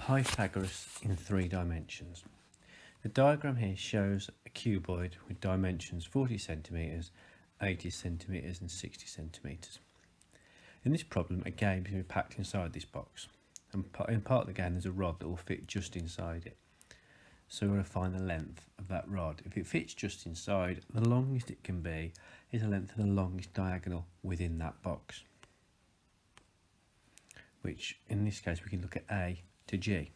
Pythagoras in 3 dimensions. The diagram here shows a cuboid with dimensions 40 centimetres, 80 centimetres and 60 centimetres. In this problem, a game is packed inside this box, and in part of the game there's a rod that will fit just inside it. So we're going to find the length of that rod. If it fits just inside, the longest it can be is the length of the longest diagonal within that box, which in this case we can look at A to G.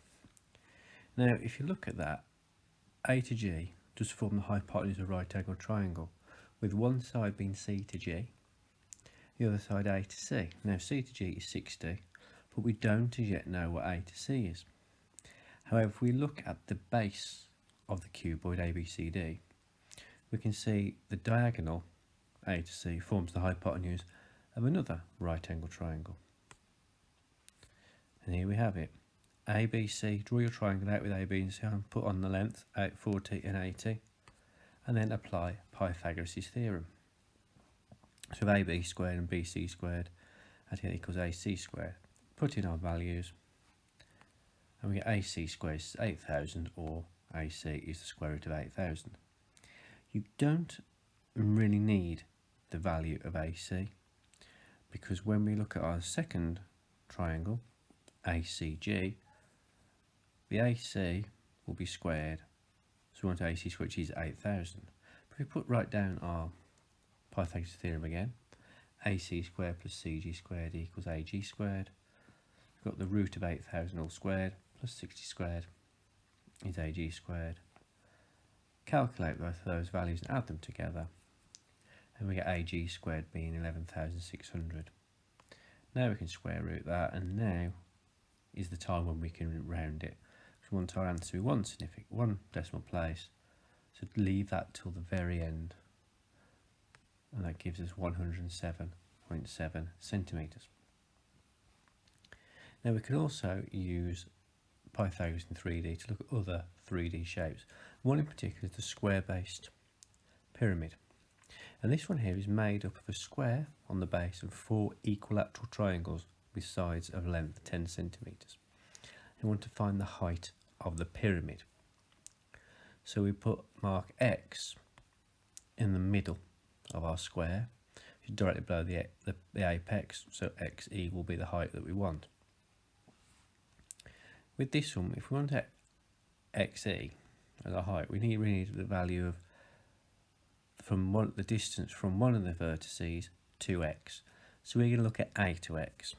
Now if you look at that, A to G does form the hypotenuse of a right angle triangle, with one side being C to G, the other side A to C. Now C to G is 60, but we don't as yet know what A to C is. However, if we look at the base of the cuboid ABCD, we can see the diagonal A to C forms the hypotenuse of another right angle triangle. And here we have it. ABC, draw your triangle out with AB and C and put on the length 40 and 80, and then apply Pythagoras' theorem. So AB squared and BC squared equals AC squared. Put in our values and we get AC squared is 8,000, or AC is the square root of 8,000. You don't really need the value of AC, because when we look at our second triangle, ACG, the AC will be squared, so we want AC squared, which is 8,000. But if we put down our Pythagoras theorem again, AC squared plus CG squared equals AG squared. We've got the root of 8,000 all squared plus 60 squared is AG squared. Calculate both of those values and add them together, and we get AG squared being 11,600. Now we can square root that, and now is the time when we can round it. We want our answer to be one decimal place, so leave that till the very end, and that gives us 107.7 centimetres. Now we can also use Pythagoras in 3D to look at other 3D shapes. One in particular is the square-based pyramid, and this one here is made up of a square on the base and 4 equilateral triangles with sides of length 10 centimetres. We want to find the height of the pyramid. So we mark X in the middle of our square, which is directly below the apex, so XE will be the height that we want. With this one, if we want XE as a height, we need the value of the distance from one of the vertices to X. So we're going to look at A to X.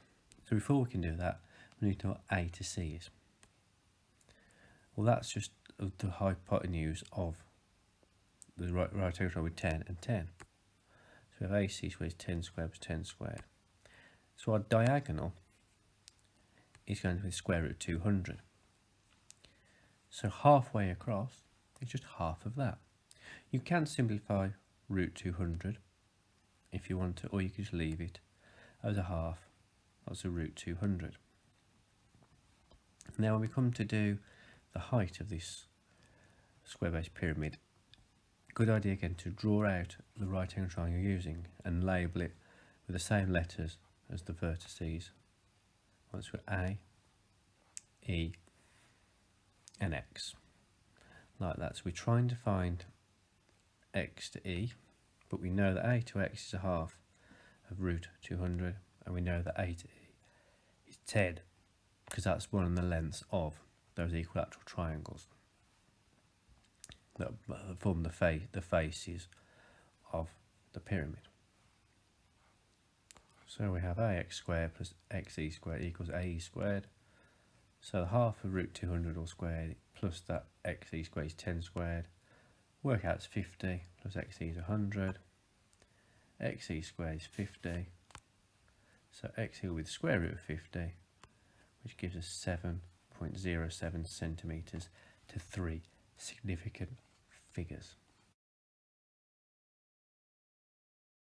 So before we can do that, we need to know what A to C is. Well, that's just the hypotenuse of the right angle triangle with 10 and 10. So we have AC squared is 10 squared plus 10 squared. So our diagonal is going to be the square root of 200. So halfway across is just half of that. You can simplify root 200 if you want to, or you can just leave it as a half. That's a root 200. Now when we come to do the height of this square-based pyramid, good idea again to draw out the right angle triangle you're using and label it with the same letters as the vertices. Once we're A, E and X, like that. So we're trying to find X to E, but we know that A to X is a half of root 200, and we know that A to E is 10, because that's one of the lengths of those equilateral triangles that form the faces of the pyramid. So we have AX squared plus XE squared equals AE squared. So the half of root 200 all squared plus that XE squared is 10 squared. Work out it's 50 plus XE is 100. XE squared is 50. So XE will be the square root of 50, which gives us 7.07 centimetres to 3 significant figures.